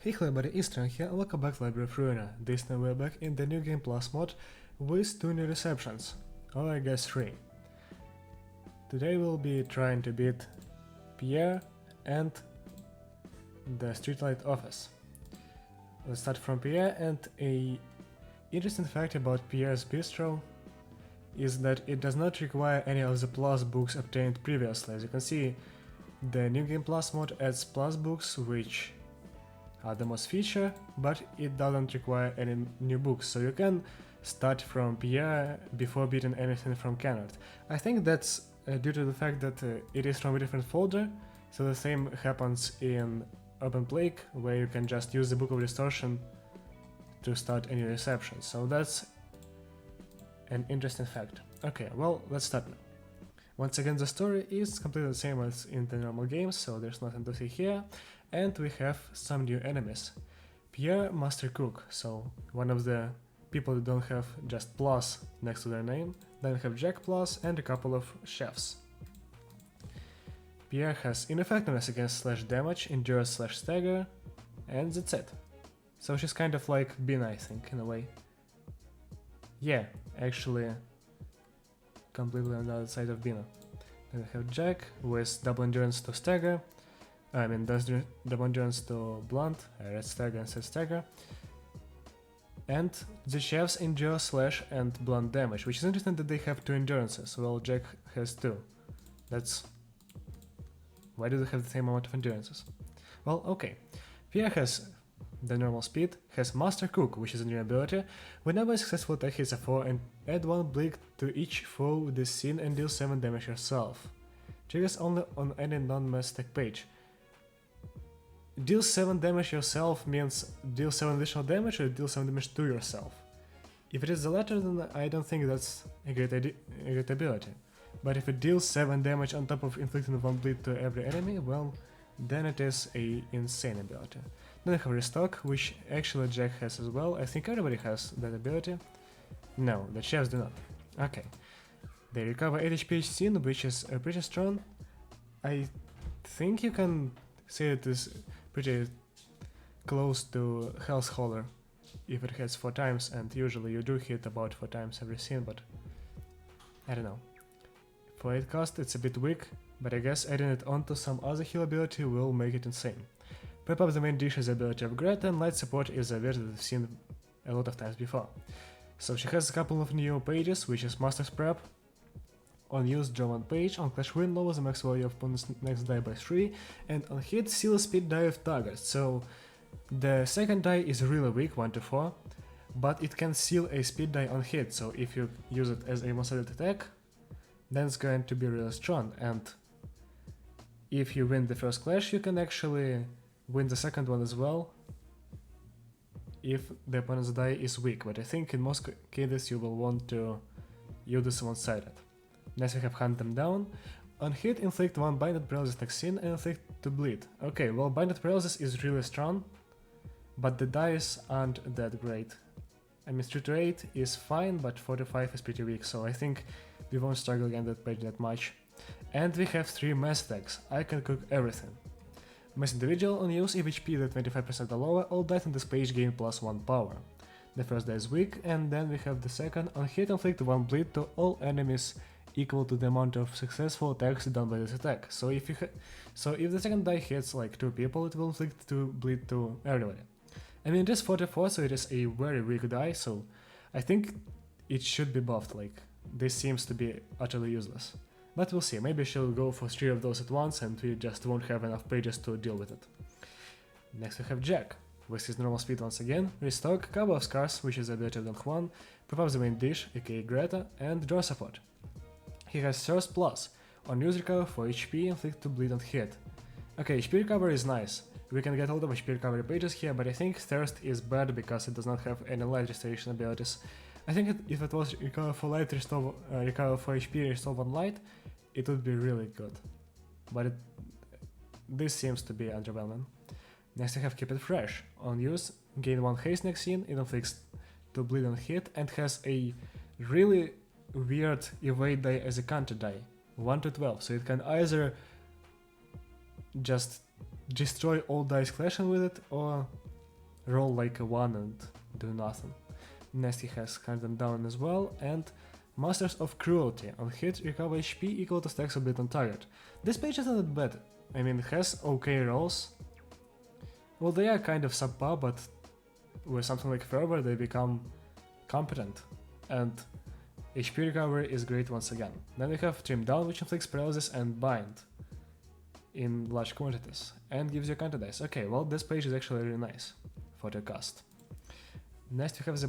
Hey everybody, it's Tran here, and welcome back to Library of Ruina. This time we're back in the New Game Plus mod with 2 new receptions, or I guess 3. Today we'll be trying to beat Pierre and the Streetlight office. Let's start from Pierre, and a interesting fact about Pierre's bistro is that it does not require any of the Plus books obtained previously. As you can see, the New Game Plus mod adds Plus books, which are the most feature, but it doesn't require any new books, so you can start from Pierre before beating anything from Kennard. I think that's due to the fact that it is from a different folder, so the same happens in Open Plague, where you can just use the Book of Distortion to start any reception, so that's an interesting fact. Okay, well, let's start now. Once again, the story is completely the same as in the normal games, so there's nothing to see here. And we have some new enemies. Pierre, Master Cook, so one of the people that don't have just plus next to their name. Then we have Jack Plus and a couple of chefs. Pierre has ineffectiveness against slash damage, endurance slash stagger, and that's it. So she's kind of like Bina, I think, in a way. Yeah, actually completely on the other side of Bina. Then we have Jack with double endurance to stagger. I mean, does double endurance to blunt, red stagger and set stagger. And the chefs endure slash and blunt damage, which is interesting that they have 2 endurances, while Jack has 2. That's... why do they have the same amount of endurances? Well, okay. Pierre has the normal speed, has Master Cook, which is a new ability. Whenever a successful attack hits a foe, and add 1 bleak to each foe with this scene and deal 7 damage yourself. Triggers only on any non-mass attack page. Deal 7 damage yourself means deal 7 additional damage or deal 7 damage to yourself. If it is the latter, then I don't think that's a great ability. But if it deals 7 damage on top of inflicting 1 bleed to every enemy, well, then it is a insane ability. Then I have Restock, which actually Jack has as well. I think everybody has that ability. No, the chefs do not. Okay. They recover 8 HP each scene, which is pretty strong. I think you can say it is pretty close to Health Holler if it hits 4 times, and usually you do hit about 4 times every scene, but I don't know. For 8 cost it's a bit weak, but I guess adding it onto some other heal ability will make it insane. Prep up the main dish is the ability of Greta, and light support is a word that I've seen a lot of times before. So she has a couple of new pages, which is Master's Prep. On use, draw 1 page, on clash win, lower the max value of opponent's next die by 3, and on hit, seal speed die of target. So the second die is really weak, 1 to 4, but it can seal a speed die on hit, so if you use it as a one-sided attack, then it's going to be really strong, and if you win the first clash, you can actually win the second one as well, if the opponent's die is weak, but I think in most cases you will want to use this one-sided. Next we have Hunt Them Down. On hit, inflict 1 Binded Paralysis next scene and inflict 2 bleed. Okay, well, Binded Paralysis is really strong, but the dice aren't that great. I mean, 3 to 8 is fine, but 4 to 5 is pretty weak, so I think we won't struggle against that page that much. And we have 3 mass attacks. I can cook everything. Mass Individual on use, if HP is 25% or lower, all dice on this page gain plus 1 power. The first die is weak, and then we have the second. On hit, inflict 1 bleed to all enemies equal to the amount of successful attacks done by this attack. So if the second die hits like 2 people, it will inflict 2 bleed to everybody. I mean, it is 44, so it is a very weak die, so I think it should be buffed, like, this seems to be utterly useless. But we'll see, maybe she'll go for 3 of those at once and we just won't have enough pages to deal with it. Next we have Jack, with his normal speed once again, Restock, Couple of Scars, which is the ability of Don Juan, Prep up the main dish, aka Greta, and Draw Support. He has Thirst Plus. On use, recover 4 HP, inflict 2 bleed on hit. Okay, HP recovery is nice. We can get a lot of HP recovery pages here, but I think Thirst is bad because it does not have any light restoration abilities. I think if it was recover for light, recover for HP, restore 1 light, it would be really good. But this seems to be underwhelming. Next I have Keep It Fresh. On use, gain 1 haste next scene, it inflicts 2 bleed on hit, and has a really weird evade die as a counter die, 1 to 12, so it can either just destroy all dice clashing with it, or roll like a 1 and do nothing. Next he has Hunt Them Down as well, and Masters of Cruelty. On hit, recover HP equal to stacks of bit on target. This page isn't that bad. I mean, it has okay rolls. Well, they are kind of subpar, but with something like Fervor, they become competent. And HP recovery is great once again. Then we have Trim Down, which inflicts paralysis and bind in large quantities, and gives you counter dice. Okay, well, this page is actually really nice for the cast. Next we have the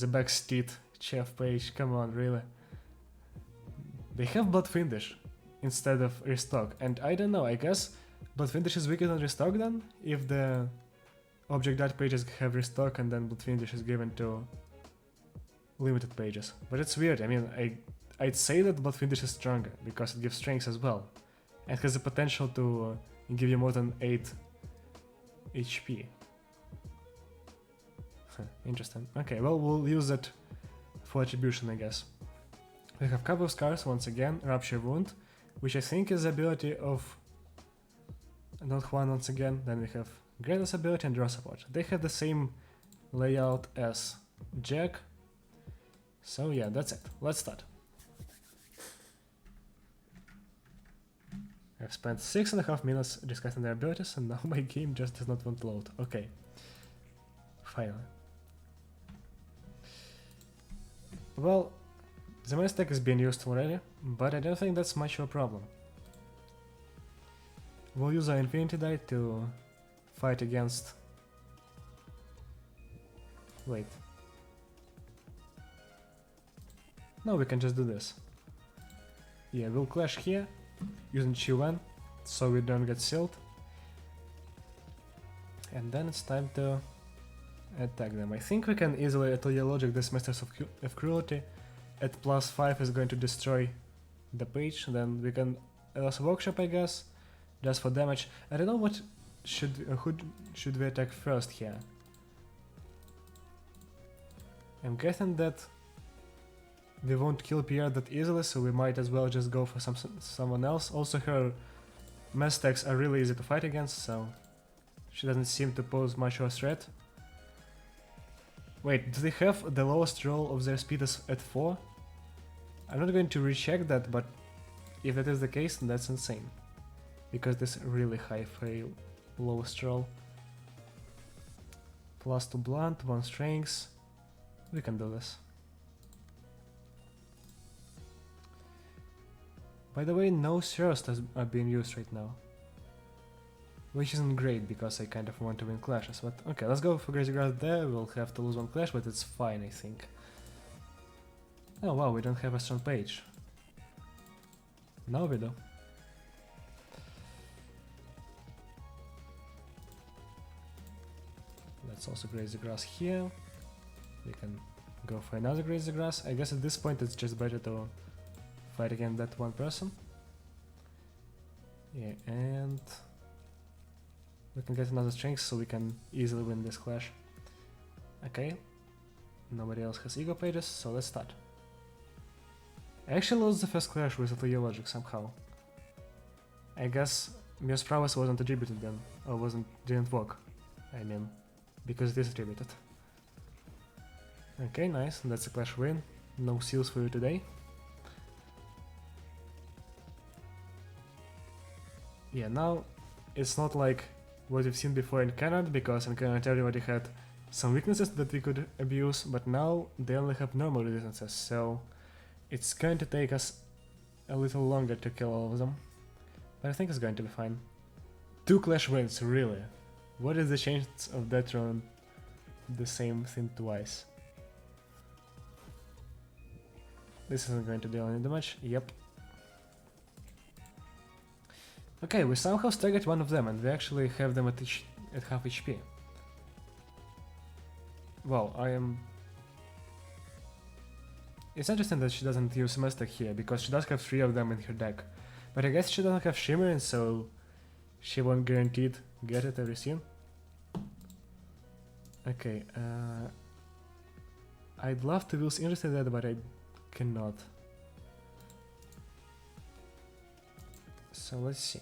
Backstreet Chef page. Come on, really? They have Blood Fiendish instead of Restock, and I don't know, I guess Blood Fiendish is weaker than Restock then, if the object art pages have Restock and then Blood Fiendish is given to limited pages. But it's weird. I mean, I'd say that Blood Fiendish is stronger because it gives strength as well, and has the potential to give you more than 8 HP. Interesting. Okay, well, we'll use it for attribution, I guess. We have Cover of Scars once again, Rupture Wound, which I think is the ability of Don Juan once again. Then we have Greatest ability and Draw Support. They have the same layout as Jack. So yeah, that's it. Let's start. I've spent 6.5 minutes discussing their abilities and now my game just does not want to load. Okay. Finally. Well, the main stack is being used already, but I don't think that's much of a problem. We'll use our Infinity Die to fight against... Wait. No, we can just do this. Yeah, we'll clash here, using Chi-Wen, so we don't get sealed. And then it's time to attack them. I think we can easily Atelier Logic this Masters of Cruelty. At +5 is going to destroy the page, then we can also Workshop, I guess, just for damage. I don't know what who should we attack first here. I'm guessing that we won't kill Pierre that easily, so we might as well just go for someone else. Also, her mass stacks are really easy to fight against, so she doesn't seem to pose much of a threat. Wait, do they have the lowest roll of their speed at 4? I'm not going to recheck that, but if that is the case, then that's insane. Because this is really high for a lowest roll. +2 blunt, 1 strength. We can do this. By the way, no Thirst are being used right now. Which isn't great, because I kind of want to win clashes, but okay, let's go for Crazy Grass there. We'll have to lose 1 clash, but it's fine, I think. Oh wow, we don't have a strong page. Now we do. Let's also Crazy Grass here. We can go for another Crazy Grass. I guess at this point it's just better to fight against that one person. Yeah, and we can get another strength so we can easily win this clash. Okay, nobody else has ego pages, so let's start. I actually lost the first clash with Atelier Logic somehow. I guess Mio's prowess wasn't attributed then, or didn't work. I mean, because it is attributed. Okay, nice, that's a clash win. No seals for you today. Yeah, now it's not like what we've seen before in Canard, because in Canard everybody had some weaknesses that we could abuse, but now they only have normal resistances, so it's going to take us a little longer to kill all of them. But I think it's going to be fine. 2 clash wins, really? What is the chance of that run the same thing twice? This isn't going to deal any damage, yep. Okay, we somehow staggered one of them, and we actually have them at half HP. Well, It's interesting that she doesn't use Mystic here, because she does have 3 of them in her deck. But I guess she doesn't have Shimmering, so she won't guaranteed get it every scene. Okay, I'd love to use Interested Dead, but I cannot. So let's see.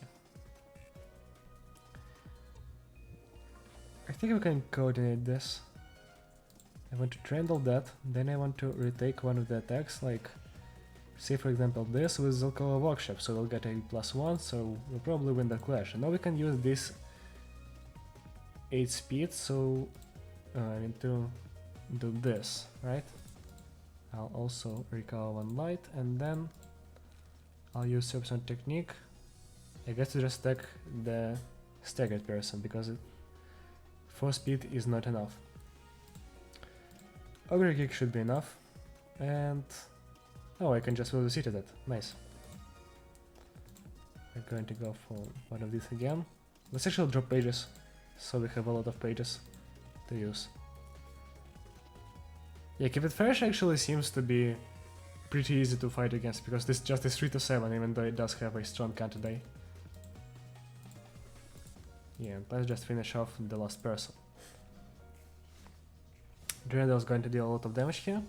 I think we can coordinate this. I want to trundle that, then I want to retake one of the attacks, like, say for example this with Zilkova Workshop, so we'll get a +1, so we'll probably win the clash. And now we can use this 8 speed, so I need to do this, right? I'll also recover 1 light, and then I'll use Serpent technique, I guess to just attack the staggered person, because 4 speed is not enough. Ogre kick should be enough, and oh, I can just will the city that. Nice. We're going to go for one of these again. Let's actually drop pages, so we have a lot of pages to use. Yeah, Keep It Fresh actually seems to be pretty easy to fight against, because this just is 3 to 7, even though it does have a strong counter die. Yeah, let's just finish off the last person. Grendel is going to deal a lot of damage here.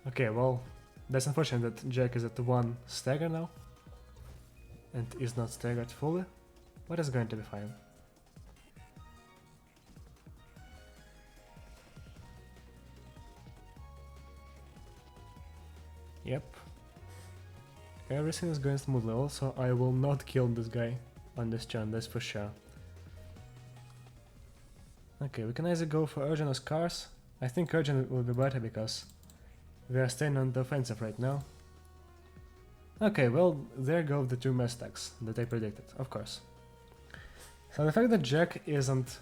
Okay, well, that's unfortunate that Jack is at 1 stagger now, and is not staggered fully, but it's going to be fine. Yep. Everything is going smoothly. Also, I will not kill this guy on this turn, that's for sure. Okay, we can either go for Urgent or Scars. I think Urgent will be better because we are staying on the offensive right now. Okay, well, there go the 2 mess stacks that I predicted, of course. So the fact that Jack isn't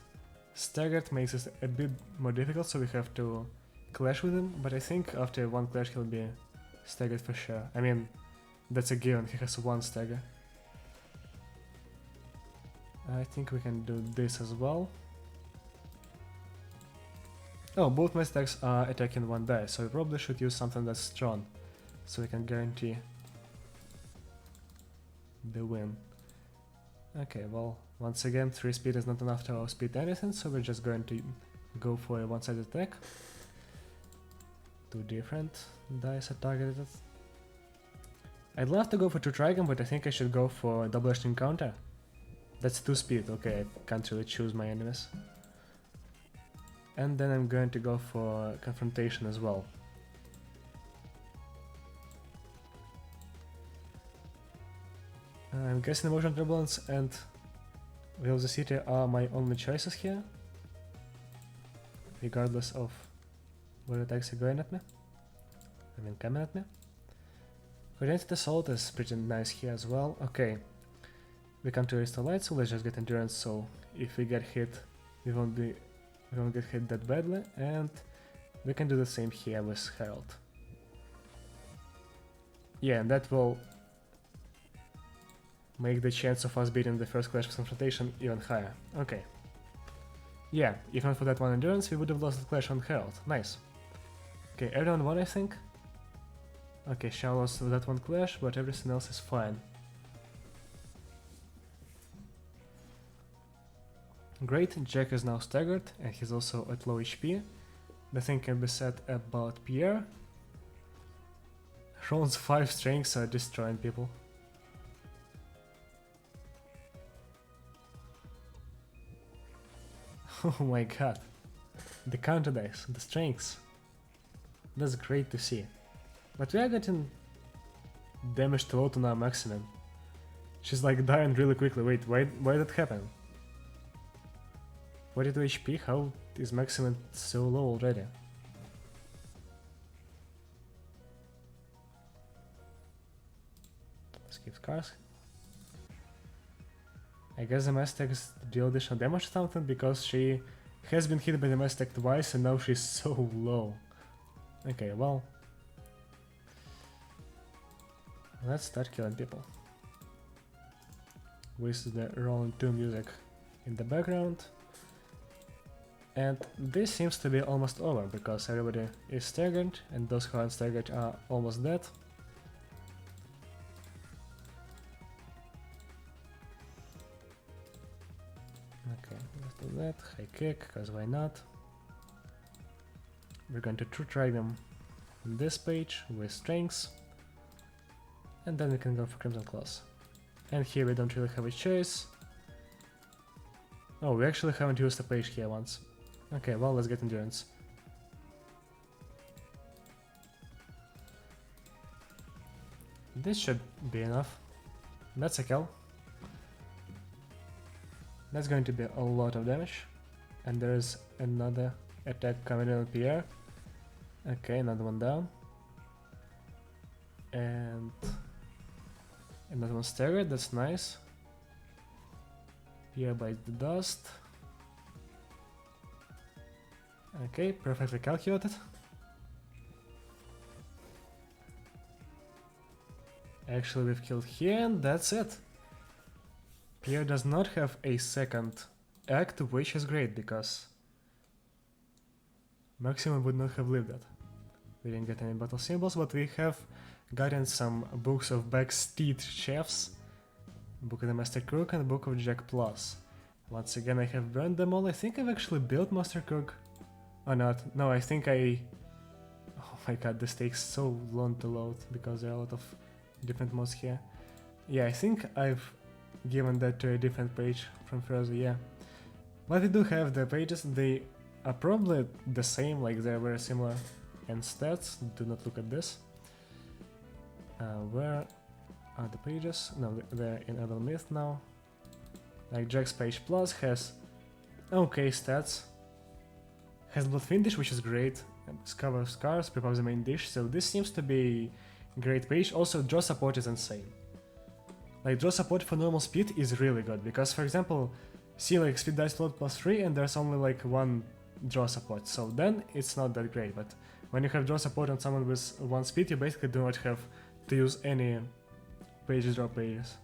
staggered makes it a bit more difficult, so we have to clash with him, but I think after 1 clash he'll be staggered for sure. I mean, that's a given, he has 1 stagger. I think we can do this as well. Oh, both my stacks are attacking 1 die, so we probably should use something that's strong, so we can guarantee the win. Okay, well, once again, 3 speed is not enough to outspeed anything, so we're just going to go for a one-sided attack. 2 different dice are targeted. I'd love to go for 2 Trigon, but I think I should go for double edged encounter. That's 2 speed, okay, I can't really choose my enemies. And then I'm going to go for confrontation as well. I'm guessing Emotional Turbulence and Will of the City are my only choices here, regardless of what attacks are going at me. I mean, coming at me. Coordinated Assault is pretty nice here as well. Okay, we come to Restore Light, so let's just get Endurance, so if we get hit, we won't get hit that badly, and we can do the same here with Herald. Yeah, and that will make the chance of us beating the first Clash of Confrontation even higher. Okay. Yeah, if not for that 1 Endurance, we would have lost the Clash on Herald. Nice. Okay, everyone won, I think. Okay, Sean lost that 1 Clash, but everything else is fine. Great, Jack is now staggered, and he's also at low HP. The thing can be said about Pierre. Sean's 5 strengths are destroying people. Oh my god. The counter dice, the strengths. That's great to see. But we are getting damage to low to our maximum. She's like dying really quickly. Wait, why did that happen? 42 HP? How is maximum so low already? Skip scars. I guess the Mass is deal additional damage or something, because she has been hit by the Mass twice and now she's so low. Okay, well, let's start killing people. With the Rolling 2 music in the background. And this seems to be almost over, because everybody is staggered, and those who aren't staggered are almost dead. Okay, let's do that. High kick, because why not? We're going to try them on this page with strengths. And then we can go for Crimson Claws. And here we don't really have a choice. Oh, we actually haven't used a page here once. Okay, well, let's get Endurance. This should be enough. That's a kill. That's going to be a lot of damage. And there is another attack coming in on Pierre. Okay, another one down. And another one staggered, that's nice. Pierre bites the dust. Okay, perfectly calculated. Actually, we've killed here, and that's it. Pierre does not have a second act, which is great, because Maximum would not have lived that. We didn't get any battle symbols, but we have gotten some books of backsteed chefs, Book of the Master Cook and Book of Jack Plus. Once again, I have burned them all. I think I've actually built Master Cook. Or not. No, I think I... Oh my god, this takes so long to load, because there are a lot of different mods here. Yeah, I think I've given that to a different page from further, yeah. But we do have the pages, they are probably the same, like they're very similar in stats. Do not look at this. Where are the pages? No, they're in Adult Myth now. Like Jack's Page Plus has okay stats. Has Blood Fiendish, which is great. And Discover Scars, prepare the main dish, so this seems to be a great page. Also, draw support is insane. Like, draw support for normal speed is really good, because, for example, see like speed dice float +3 and there's only like one draw support, so then it's not that great, but when you have draw support on someone with 1 speed, you basically do not have to use any pages draw pages.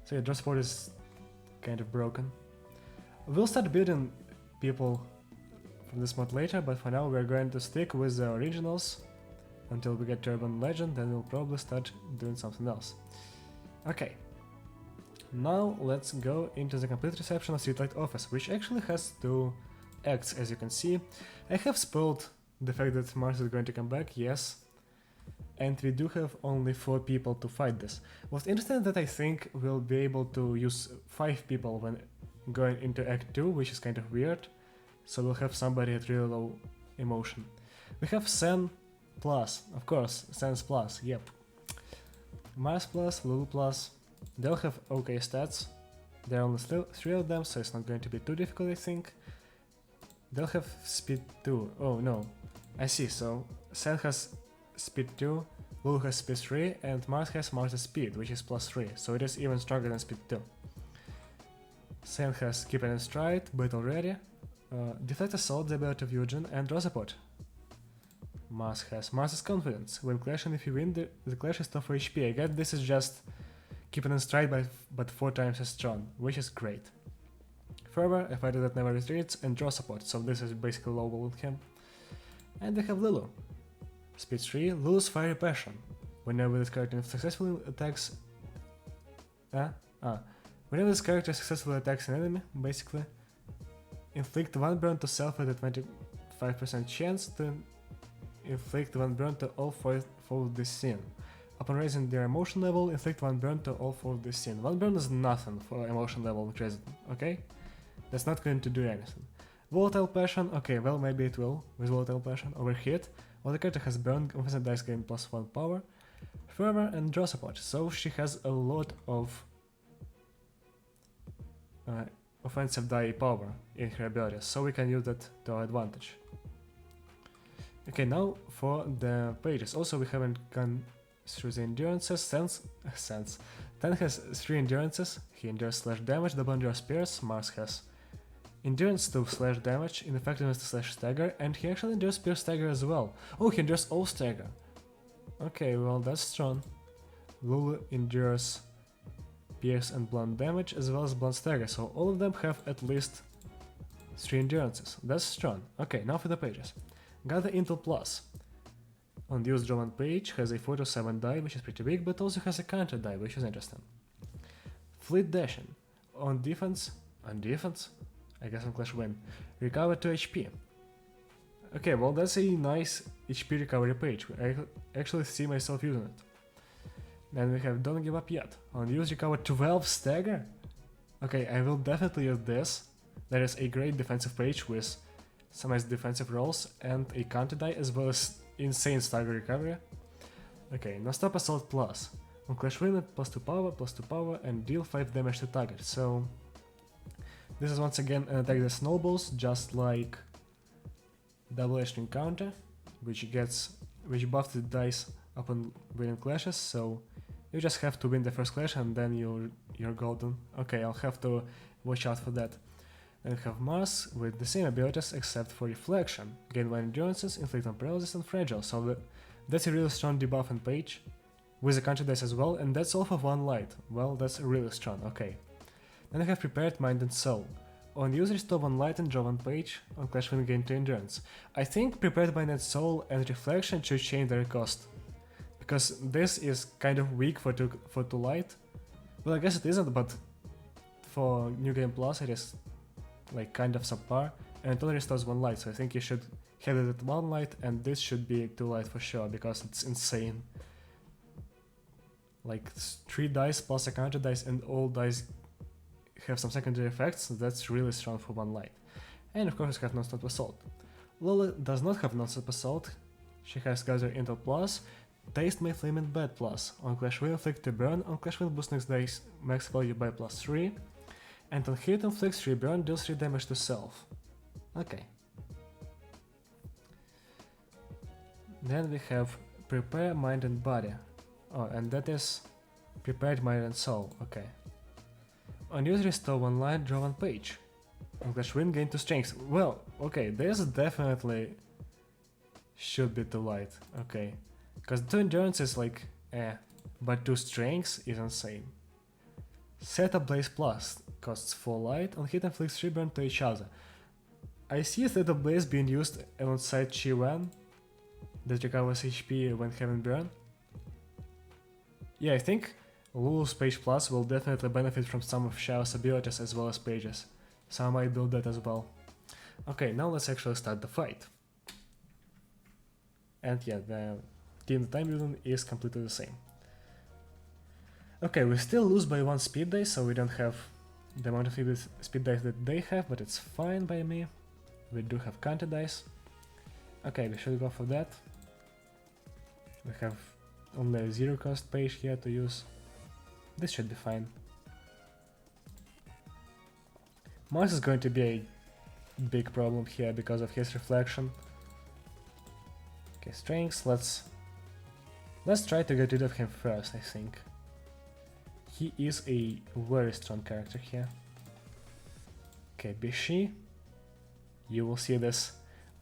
So yeah, draw support is kind of broken. We'll start building people from this mod later, but for now we're going to stick with the originals until we get to Urban Legend, then we'll probably start doing something else. Okay, now let's go into the complete reception of Streetlight Office, which actually has 2 acts, as you can see. I have spoiled the fact that Mars is going to come back, yes, and we do have only 4 people to fight this. What's interesting that I think we'll be able to use 5 people when going into Act 2, which is kind of weird, so we'll have somebody at really low emotion. We have Sen Plus, of course, Sen's Plus, yep. Mars Plus, Lulu Plus, they'll have okay stats. There are only 3 of them, so it's not going to be too difficult, I think. They'll have speed 2, oh no, I see, so Sen has speed 2, Lulu has speed 3, and Mars has Mars' speed, which is +3, so it is even stronger than speed 2. Sen has Keep It in Stride, Battle Ready, Deflect Assault, the ability of Eugen, and Draw Support. Mars has Mars' Confidence. When clashing, if you win, the clash is 2 for HP. I guess this is just Keep It in Stride but 4 times as strong, which is great. Further, a fighter that never retreats, and Draw Support, so this is basically lowball with him. And we have Lulu. Speed 3, Lulu's Fiery Passion. Whenever this character successfully attacks... Whenever this character successfully attacks an enemy, basically, inflict 1 burn to self with a 25% chance to inflict 1 burn to all 4 of this scene. Upon raising their emotion level, inflict 1 burn to all 4 of this scene. 1 burn is nothing for emotion level raising, okay? That's not going to do anything. Volatile Passion, okay, well maybe it will, with Volatile Passion. Overhit, while the character has burn, offensive dice gain +1 power. Fervor and Draw Support, so she has a lot of offensive die power in her abilities, so we can use that to our advantage. Okay, now for the pages. Also, we haven't gone through the endurances. Ten has 3 endurances. He endures /damage, double endures Pierce. Mars has endurance to /damage, ineffectiveness to /stagger, and he actually endures Pierce stagger as well. Oh, he endures all stagger. Okay, well that's strong. Lulu endures Pierce and blunt damage as well as blunt stagger, so all of them have at least 3 endurances. That's strong. Okay, now for the pages. Gather Intel Plus. On the used draw 1 page has a 4/7 die, which is pretty big, but also has a counter die, which is interesting. Fleet Dashing. On defense, I guess on Clash win. Recover 2 HP. Okay, well that's a nice HP recovery page. I actually see myself using it. Then we have Don't Give Up Yet. On use recover 12 stagger? Okay, I will definitely use this. That is a great defensive page with some nice defensive rolls and a counter die as well as insane stagger recovery. Okay, no stop assault plus. On Clash Win it +2 power and deal 5 damage to target. So this is once again an attack that snowballs, just like double edged encounter, which buffs the dice upon winning clashes, so you just have to win the first clash and then you're golden. Okay, I'll have to watch out for that. Then we have Mars with the same abilities except for reflection. Gain 1 endurances, inflict on paralysis and fragile, so that's a really strong debuff on page. With the counter dice as well, and that's all for 1 light. Well, that's really strong, okay. Then I have Prepared Mind and Soul. On use restore 1 light and draw 1 page, on Clash Win gain 2 endurance. I think Prepared Mind and Soul and Reflection should change their cost, because this is kind of weak for 2 light. Well, I guess it isn't, but for New Game Plus it is like kind of subpar, and it only restores 1 light, so I think you should have it at 1 light, and this should be 2 light for sure, because it's insane. Like 3 dice plus a counter dice and all dice have some secondary effects, that's really strong for 1 light. And of course we have Non-Stop Assault. Lola does not have Non-Stop Assault, she has Gather Intel plus, Taste May Flame and Bad plus, on Clash Win inflict a burn, on Clash Win boost next dice max value by +3, and on hit inflicts 3 burn, deals 3 damage to self. Okay. Then we have Prepare Mind and Body. Oh, and that is Prepared Mind and Soul, okay. On use restore 1 light, draw 1 page. On Clash Win gain 2 strengths. Well, okay, this definitely should be 2 light, okay. Because 2 endurance is like, but 2 strengths is insane. Set up Blaze Plus, costs 4 light, on hit inflicts 3 burn to each other. I see Set up Blaze being used alongside Chi-Wen, that recovers HP when having burn. Yeah, I think Lulu's Page Plus will definitely benefit from some of Xiao's abilities as well as pages, so I might build that as well. Okay, now let's actually start the fight. And yeah, the team time building is completely the same. Okay, we still lose by 1 speed dice, so we don't have the amount of speed dice that they have, but it's fine by me. We do have counter dice. Okay, we should go for that. We have only a 0 cost page here to use. This should be fine. Mars is going to be a big problem here because of his reflection. Okay, strengths, let's try to get rid of him first, I think. He is a very strong character here. Okay, Bishi. You will see this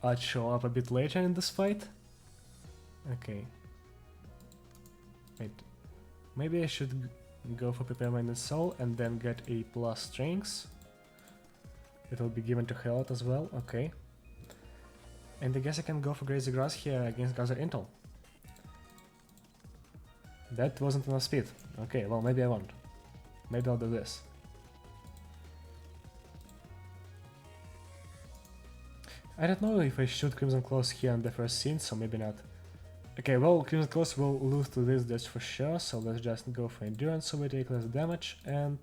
art show up a bit later in this fight. Okay. Wait, maybe I should go for Prepare Mind and Soul and then get a plus strengths. It will be given to Helot as well, okay. And I guess I can go for Graze the Grass here against Gather Intel. That wasn't enough speed. Okay, well maybe I won't. Maybe I'll do this. I don't know if I should Crimson Claws here on the first scene, so maybe not. Okay, well, Crimson Claws will lose to this, that's for sure, so let's just go for Endurance so we take less damage, and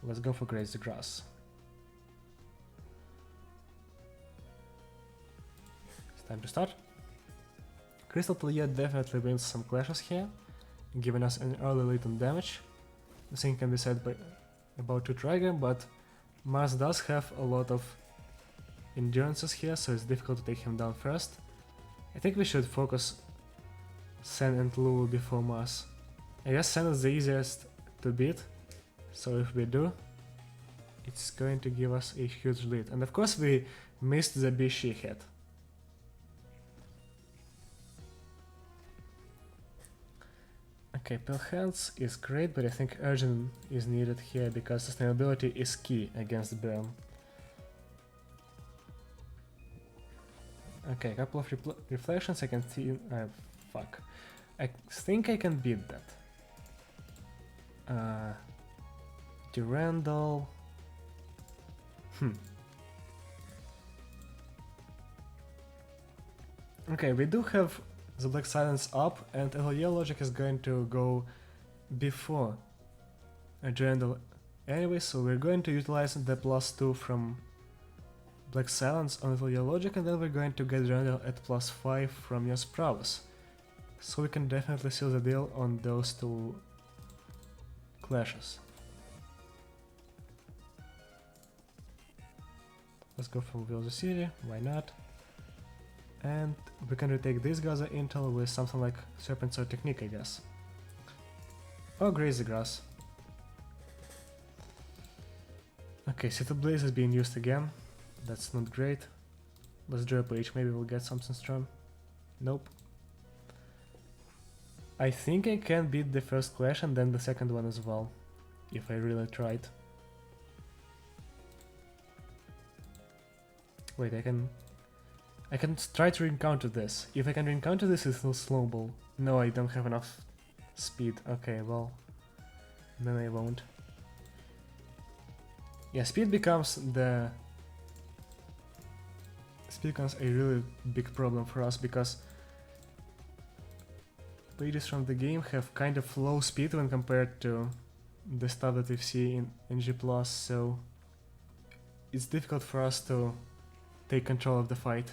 let's go for Graze the Grass. It's time to start. Crystal Talia definitely wins some clashes here, giving us an early lead on damage. The same can be said about Dragon, but Mars does have a lot of endurances here, so it's difficult to take him down first. I think we should focus Sen and Lulu before Mars. I guess Sen is the easiest to beat, so if we do, it's going to give us a huge lead. And of course we missed the Bishi hit. Okay, Pale Hands is great, but I think Urgent is needed here because sustainability is key against Burn. Okay, a couple of reflections I can see. Fuck. I think I can beat that. Durandal. Okay, we do have the black silence up, and LL logic is going to go before a Durandal anyway, so we're going to utilize the +2 from black silence on LL logic, and then we're going to get Durandal at +5 from your prowess. So we can definitely seal the deal on those two clashes. Let's go for Velocity, why not? And we can retake this Gaza intel with something like Serpent Sword Technique, I guess. Or Graze the Grass. Okay, City Blaze is being used again. That's not great. Let's draw a page, maybe we'll get something strong. Nope. I think I can beat the first clash and then the second one as well, if I really tried. Wait, I can try to encounter this. If I can encounter this, it will snowball. No, I don't have enough speed. Okay, well, then I won't. Yeah, speed becomes a really big problem for us, because pages from the game have kind of low speed when compared to the stuff that we see in G+, so it's difficult for us to take control of the fight.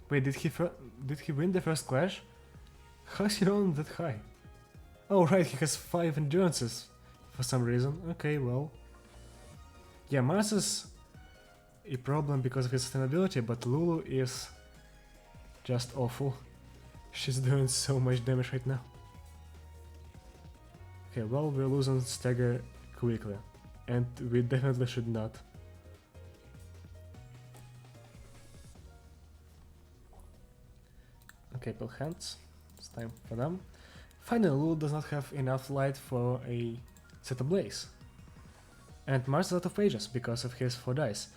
Wait, did he win the first clash? How's he rolling that high? Oh right, he has 5 endurances for some reason. Okay, well. Yeah, Mars is a problem because of his sustainability, but Lulu is just awful. She's doing so much damage right now. Okay, well, we're losing stagger quickly, and we definitely should not. Okay, Pale Hands, it's time for them. Finally, Lulu does not have enough light for a Set Ablaze. And Mars is out of pages because of his 4 dice.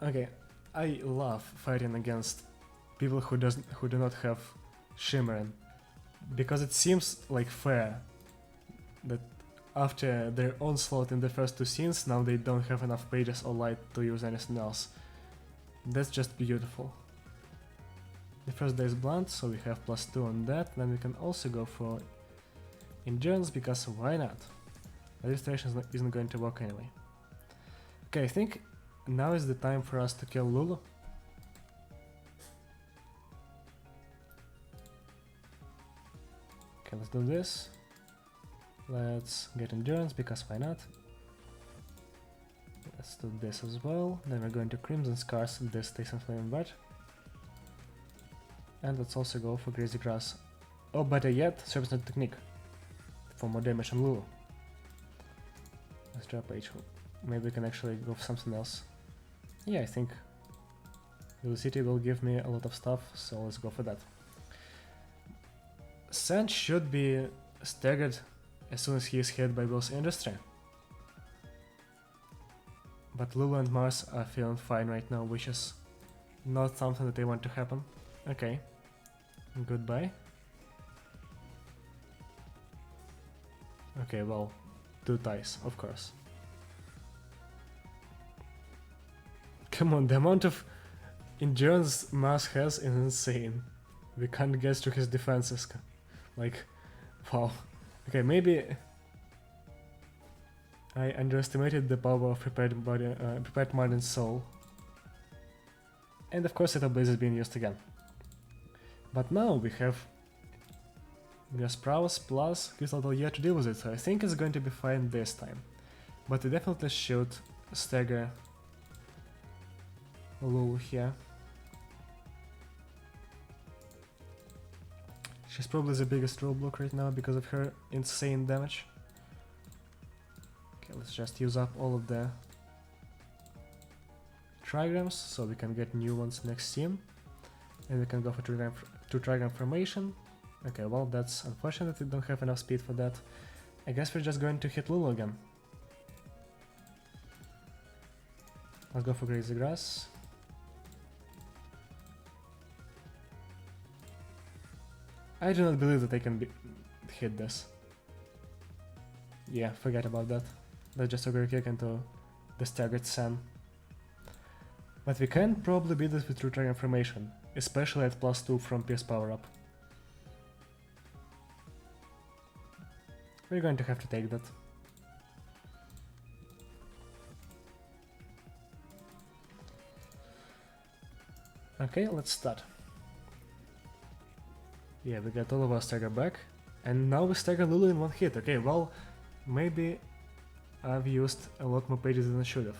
Okay, I love fighting against people who do not have Shimmering, because it seems like fair that after their onslaught in the first 2 scenes, now they don't have enough pages or light to use anything else. That's just beautiful. The first die is blunt, so we have +2 on that, then we can also go for Endurance, because why not? Registration isn't going to work anyway. Okay, I think now is the time for us to kill Lulu. Okay, let's do this. Let's get Endurance, because why not? Let's do this as well. Then we're going to Crimson Scars, this takes some Flame Bat. And let's also go for Grazy Grass. Or better yet, Serpent Technique. For more damage on Lulu. Let's drop H. Maybe we can actually go for something else. Yeah, I think Velocity will give me a lot of stuff, so let's go for that. Sand should be staggered as soon as he is hit by Will's Industry. But Lulu and Mars are feeling fine right now, which is not something that I want to happen. Okay, goodbye. Okay, well, 2 ties, of course. Come on, the amount of endurance Mars has is insane. We can't get through his defenses. Like, wow. Okay, maybe I underestimated the power of prepared mind and soul. And of course, Setup Blaze is being used again. But now we have Prowess plus Crystal Year to deal with it, so I think it's going to be fine this time. But we definitely should stagger Lulu here. She's probably the biggest roadblock right now because of her insane damage. Okay, let's just use up all of the trigrams so we can get new ones next scene. And we can go for 2 trigram formation. Okay, well, that's unfortunate, we don't have enough speed for that. I guess we're just going to hit Lulu again. Let's go for Grazy Grass. I do not believe that I can hit this. Yeah, forget about that. Let's just Ogre Kick into the staggered Sen. But we can probably beat this with 2 trigram formation. especially at +2 from Pierce power up. We're going to have to take that. Okay, let's start. Yeah, we got all of our stagger back, and now we stagger Lulu in one hit. Okay, well, maybe I've used a lot more pages than I should have.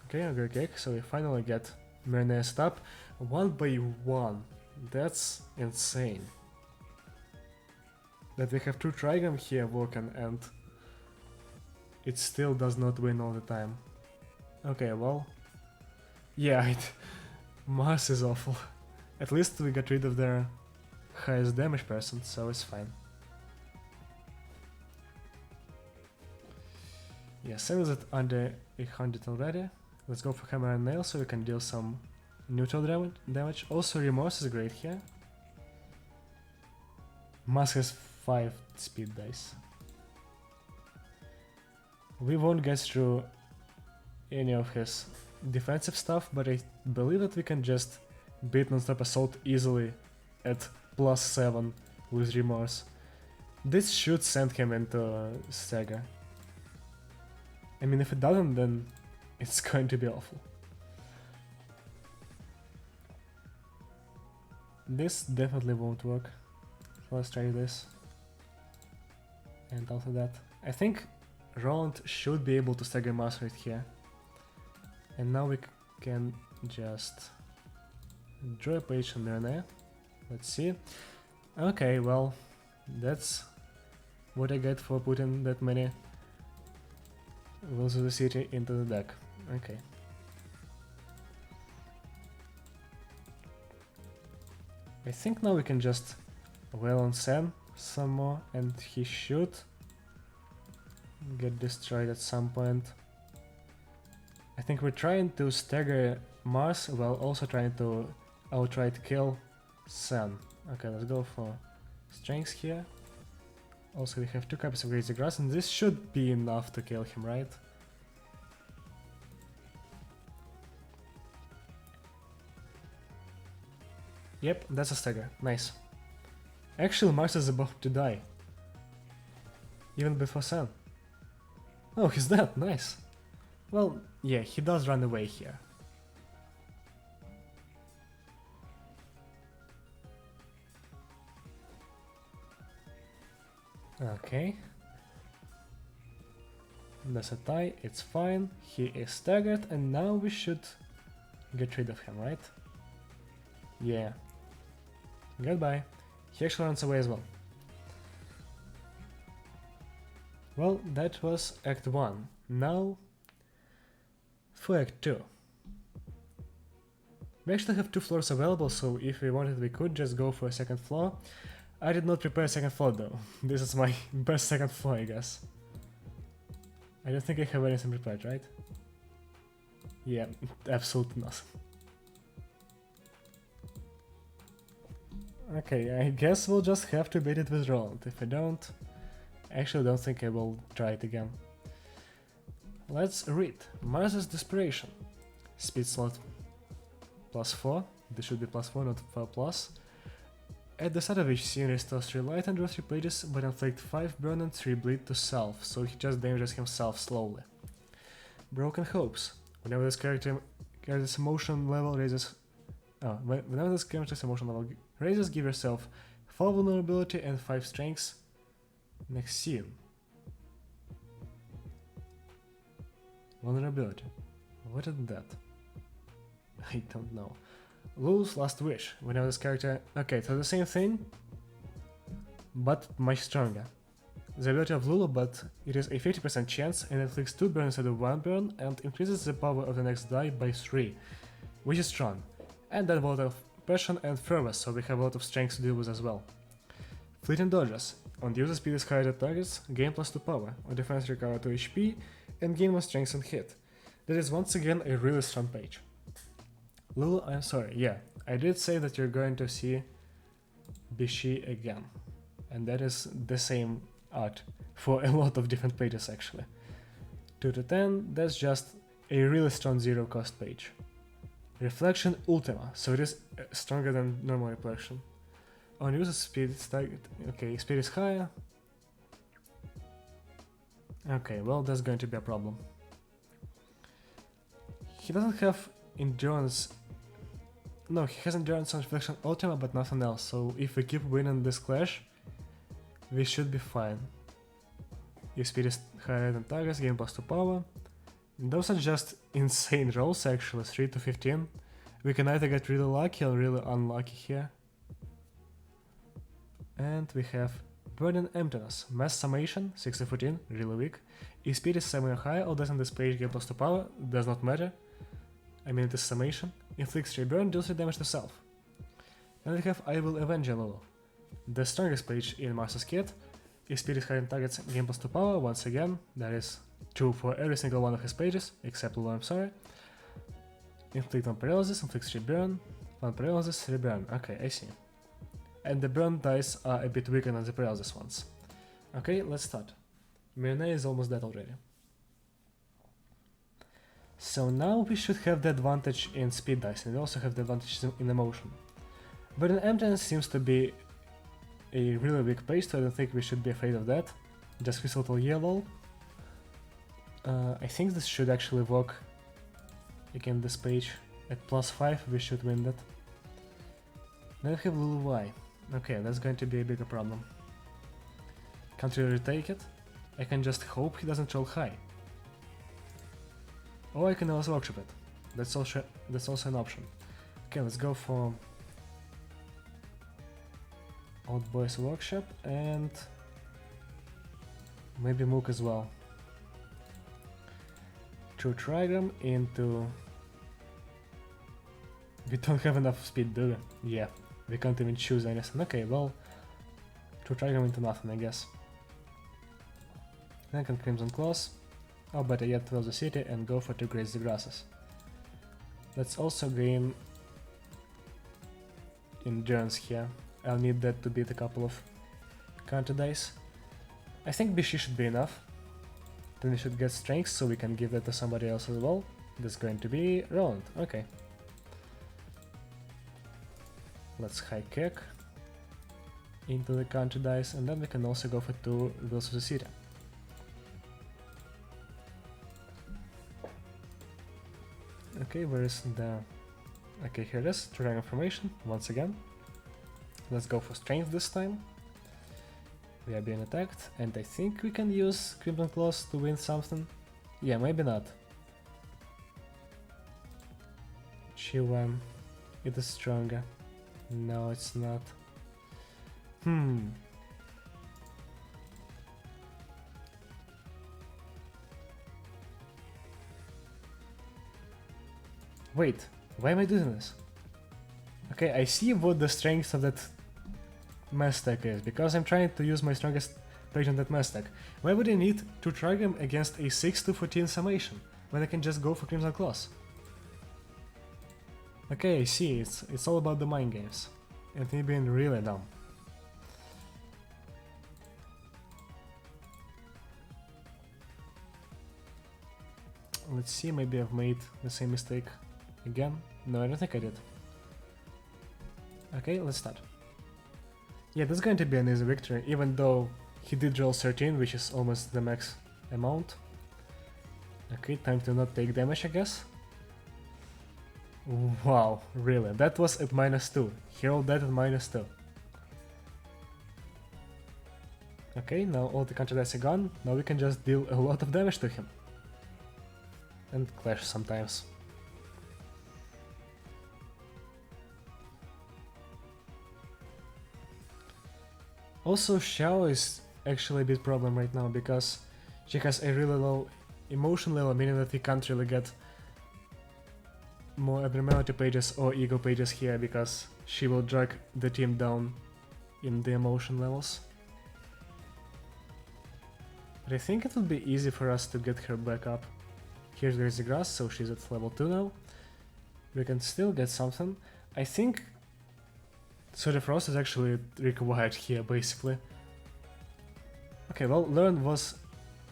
Okay, so we finally get Marina's up 1 by 1. That's insane. That we have 2 Trigam here working and it still does not win all the time. Okay, well, yeah, Mars is awful. At least we got rid of their highest damage person, so it's fine. Yeah, Sam is at under 800 already. Let's go for Hammer and Nail so we can deal some neutral damage. Also, Remorse is great here. Mars has 5 speed dice. We won't get through any of his defensive stuff, but I believe that we can just beat Non-Stop Assault easily at +7 with Remorse. This should send him into stagger. I mean, if it doesn't, then it's going to be awful. This definitely won't work. Let's try this. And after that, I think Roland should be able to stagger Mars right here. And now we can just draw a page on Ruina. Let's see. Okay, well, that's what I get for putting that many Wills of the City into the deck. Okay. I think now we can just wail on Sam some more and he should get destroyed at some point. I think we're trying to stagger Mars while also trying to outright kill Sam. Okay, let's go for strengths here. Also, we have 2 copies of Crazy Grass, and this should be enough to kill him, right? Yep, that's a stagger. Nice. Actually, Mars is about to die. Even before Sam. Oh, he's dead. Nice. Well, yeah, he does run away here. Okay. That's a tie, it's fine. He is staggered, and now we should get rid of him, right? Yeah. Goodbye. He actually runs away as well. Well, that was Act 1. Now, for Act 2. We actually have 2 floors available, so if we wanted we could just go for a second floor. I did not prepare a second floor though. This is my best second floor, I guess. I don't think I have anything prepared, right? Yeah, absolutely not. Okay, I guess we'll just have to beat it with Roland. If I don't, I actually don't think I will try it again. Let's read. Mars' Desperation. Speed slot +4. This should be +4, not 4+. At the start of each scene, restore Streetlight and draw 3 pages, but inflict 5 burn and 3 bleed to self, so he just damages himself slowly. Broken Hopes. Whenever this character's emotion level raises... whenever this character's emotion level raises, give yourself 4 vulnerability and 5 strengths. Next scene. Vulnerability. What is that? I don't know. Lulu's Last Wish. Whenever this character... Okay, so the same thing, but much stronger. The ability of Lulu, but it is a 50% chance and inflicts 2 burn instead of 1 burn and increases the power of the next die by 3, which is strong. And then a lot of passion and fervor, so we have a lot of strength to deal with as well. Fleeting Dodges. On the user speed is higher at targets, gain +2 power, on defense recover 2 HP, and gain 1 strength and hit. That is once again a really strong page. Lulu, I'm sorry, yeah, I did say that you're going to see Bishi again. And that is the same art for a lot of different pages actually. 2 to 10, that's just a really strong zero cost page. Reflection Ultima, so it is stronger than normal reflection. On user speed, it's okay, speed is higher. Okay, well, that's going to be a problem. He doesn't have endurance. No, he has endurance on Reflection Ultima, but nothing else. So if we keep winning this clash, we should be fine. If speed is higher than targets, gain plus 2 power. Those are just insane rolls actually, 3 to 15. We can either get really lucky or really unlucky here. And we have Burden Emptiness, Mass Summation, 6 to 14, really weak. If speed is 7 or higher, or doesn't this page gain plus 2 power, does not matter. I mean, it is Summation. Inflicts 3 burn, deals 3 damage to self. And we have I Will Avenge Lulu, the strongest page in Master's Kit. If speed is higher than targets, gain plus 2 power, once again, that is true for every single one of his pages, except Lulu, I'm sorry. Inflict 1 paralysis, inflicts 3 burn, 1 paralysis, 3 burn, okay, I see. And the burn dice are a bit weaker than the paralysis ones. Okay, let's start. Mirne is almost dead already. So now we should have the advantage in speed dice, and we also have the advantage in emotion. But in Emptiness seems to be a really weak page, so I don't think we should be afraid of that. Just Crystal Yellow. I think this should actually work against this page. At plus 5 we should win that. Then we have Lulu Y. Okay, that's going to be a bigger problem. Can't really retake it. I can just hope he doesn't roll high. Or I can also workshop it. That's also an option. Okay, let's go for Old Boy's Workshop and maybe Mook as well. True Trigram into... We don't have enough speed, do we? Yeah, we can't even choose anything. Okay, well, True Trigram into nothing, I guess. Then can Crimson Claws. Oh, better yet, close the city and go for to graze the grasses. Let's also gain endurance here. I'll need that to beat a couple of counter dice. I think BC should be enough. Then we should get strength so we can give that to somebody else as well. That's going to be Roland. Okay. Let's high kick into the counter dice, and then we can also go for 2 Wheels of the City. Okay, where is the... Okay, here it is, Dragon Formation, once again. Let's go for Strength this time. We are being attacked, and I think we can use Crimson Claws to win something. Yeah, maybe not. Chiwan, it is stronger. No, it's not. Wait, why am I doing this? Okay, I see what the strength of that mass stack is, because I'm trying to use my strongest page on that mass stack. Why would I need to try them against a 6 to 14 summation, when I can just go for Crimson Claws? Okay, I see, it's all about the mind games, and me being really dumb. Let's see, maybe I've made the same mistake again. No, I don't think I did. Okay, let's start. Yeah, this is going to be an easy victory, even though he did roll 13, which is almost the max amount. Okay, time to not take damage, I guess. Wow, really? That was at -2. He rolled that at -2. Okay, now all the counter dice are gone. Now we can just deal a lot of damage to him. And clash sometimes. Also, Xiao is actually a bit problem right now, because she has a really low emotion level, meaning that we can't really get more abnormality pages or ego pages here, because she will drag the team down in the emotion levels. But I think it would be easy for us to get her back up. Here's Graze the Grass, so she's at level 2 now. We can still get something. I think Sword of Frost is actually required here, basically. Okay, well, Learn was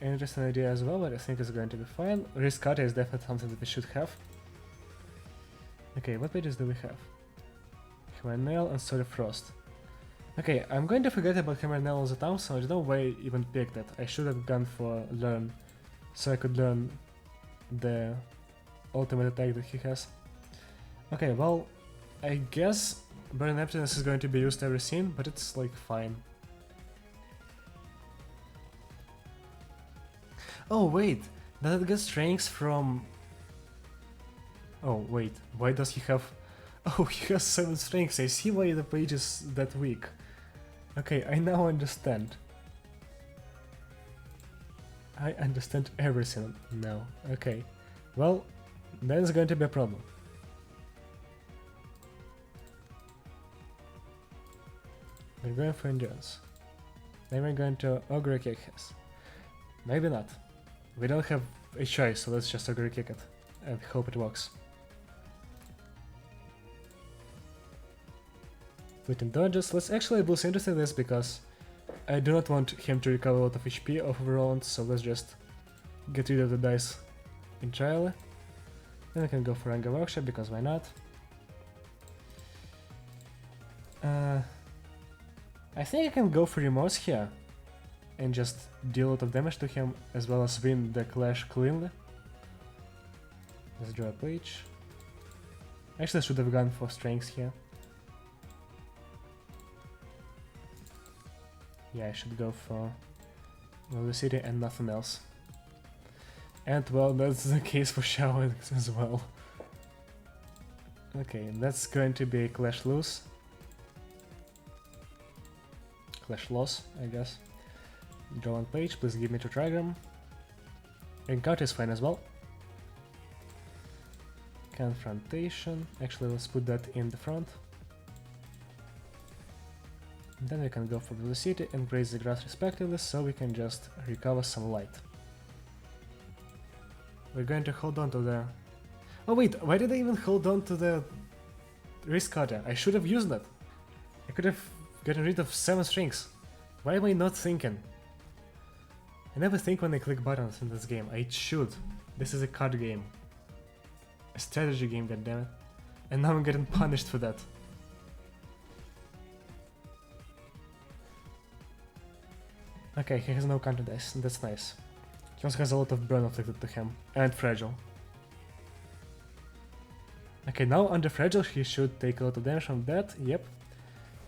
interesting idea as well, but I think it's going to be fine. Wrist cutter is definitely something that we should have. Okay, what pages do we have? Hammer nail and Sword of Frost. Okay, I'm going to forget about Hammer nail all the time, so I don't know why I even picked it. I should have gone for learn, so I could learn the ultimate attack that he has. Okay, well, I guess Burn Emptiness is going to be used every scene, but it's like fine. Oh wait, does it get strengths from... Oh wait, why does he have... Oh, he has 7 strengths, I see why the page is that weak. Okay, I now understand. I understand everything now. Okay, well, then it's going to be a problem. We're going for endurance. Then we're going to Ogre Kick his. Maybe not. We don't have a choice, so let's just Ogre Kick it and hope it works. Within dodges, let's actually boost interest in this because I do not want him to recover a lot of HP off of a round, so let's just get rid of the dice entirely. Then I can go for Anger Workshop because why not? I think I can go for Remorse here and just deal a lot of damage to him as well as win the clash cleanly. Let's draw a page. Actually I should have gone for strengths here. Yeah, I should go for Velocity and nothing else. And well, that's the case for Shadow as well. Okay, that's going to be Clash Loose. Clash Loss, I guess. Draw one page, please give me 2 Trigram. Encounter is fine as well. Confrontation, actually let's put that in the front. Then we can go for Velocity and Graze the Grass respectively, so we can just recover some light. We're going to hold on to the... Oh wait, why did I even hold on to the Wrist Cutter? I should have used that. I could have gotten rid of 7 strings. Why am I not thinking? I never think when I click buttons in this game. I should. This is a card game. A strategy game, goddammit. And now I'm getting punished for that. Okay, he has no counter dice, that's nice. He also has a lot of burn afflicted to him, and fragile. Okay, now under fragile he should take a lot of damage from that, yep.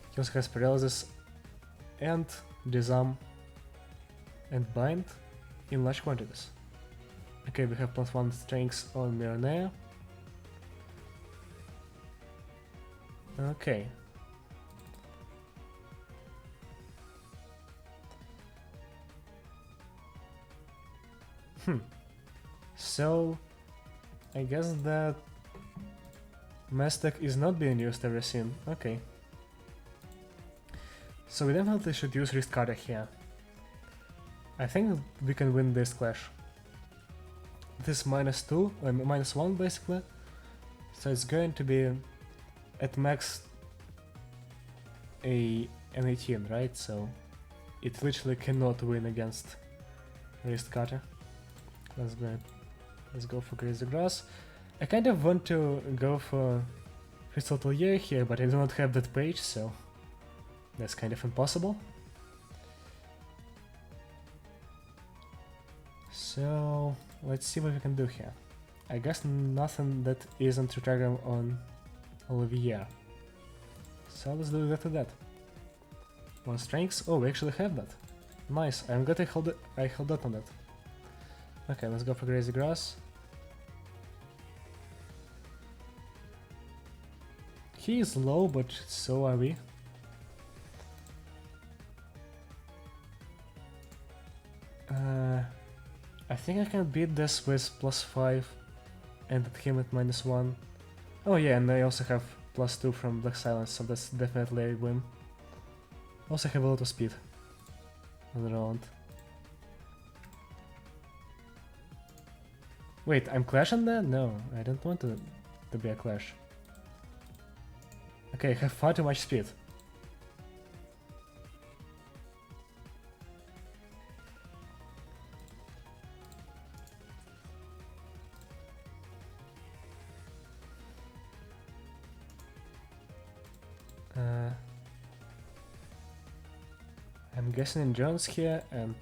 He also has paralysis, and disarm, and bind in large quantities. Okay, we have +1 strengths on Miranea. Okay. So, I guess that Mestek is not being used every scene. Okay. So we definitely should use Wrist Cutter here. I think we can win this clash. This -2, -1 basically. So it's going to be at max an 18, right? So it literally cannot win against Wrist Cutter. Let's go for Graze the Grass. I kind of want to go for Crystal Atelier here, but I do not have that page, so that's kind of impossible. So let's see what we can do here. I guess nothing that isn't Retrigram on Olivier. So let's do that to that. 1 strengths. Oh, we actually have that. Nice. I'm glad I held up on that. Okay, let's go for Graze the Grass. He is low, but so are we. I think I can beat this with +5 and at him at -1. Oh yeah, and I also have +2 from Black Silence, so that's definitely a win. Also have a lot of speed on the round. Wait, I'm clashing there? No, I don't want to be a clash. Okay, I have far too much speed. I'm guessing endurance here and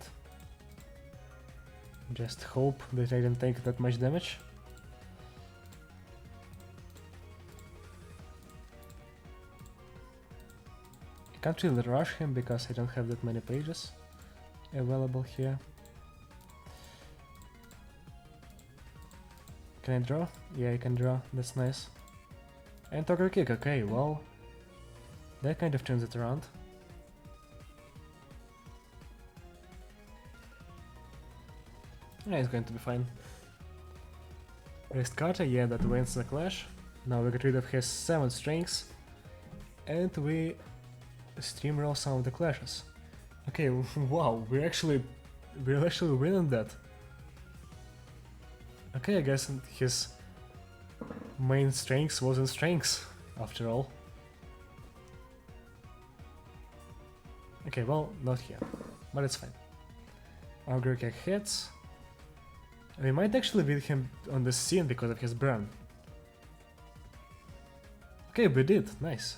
just hope that I didn't take that much damage. I can't really rush him because I don't have that many pages available here. Can I draw? Yeah, I can draw, that's nice. And Togger Kick, okay, well, that kind of turns it around. Yeah, it's going to be fine. Wrist Cutter, yeah, that wins the clash. Now we get rid of his 7 strings. And we steamroll some of the clashes. Okay, wow, we're actually winning that. Okay, I guess his main strength wasn't strengths, after all. Okay, well, not here, but it's fine. Ogre Kick hits. We might actually beat him on the scene because of his burn. Okay, we did, nice.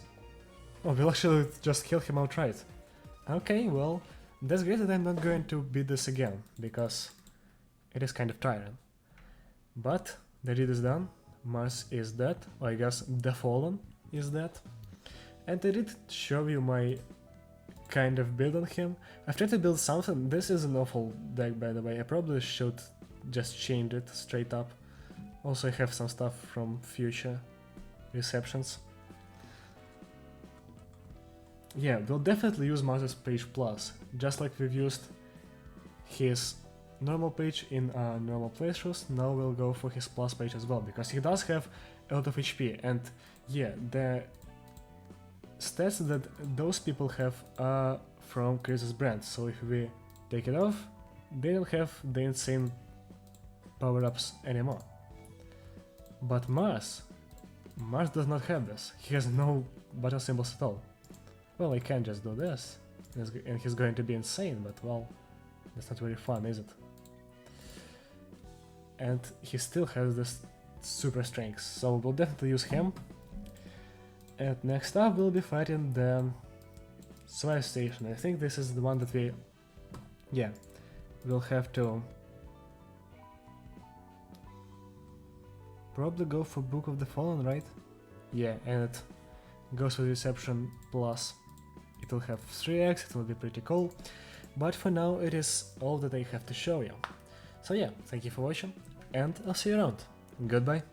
Oh, we'll actually just kill him outright. Okay, well, that's great that I'm not going to beat this again, because it is kind of tiring. But the deed is done, Mars is dead, or I guess the Fallen is dead. And I did show you my kind of build on him. I've tried to build something. This is an awful deck, by the way. I probably should just change it straight up. Also, I have some stuff from future receptions. Yeah, we'll definitely use Mars's page plus, just like we've used his normal page in normal playthroughs. Now we'll go for his plus page as well, because he does have a lot of HP, and yeah, the stats that those people have are from Chris's brand, so if we take it off, they don't have the insane power-ups anymore. But Mars does not have this. He has no battle symbols at all. Well, I can just do this, and he's going to be insane, but well, that's not very fun, is it? And he still has this super strength, so we'll definitely use him. And next up we'll be fighting the Swipe Station. I think this is the one that we'll have to probably go for Book of the Fallen, right? Yeah, and it goes with Reception plus. It will have 3x, it will be pretty cool, but for now it is all that I have to show you. So yeah, thank you for watching, and I'll see you around. Goodbye.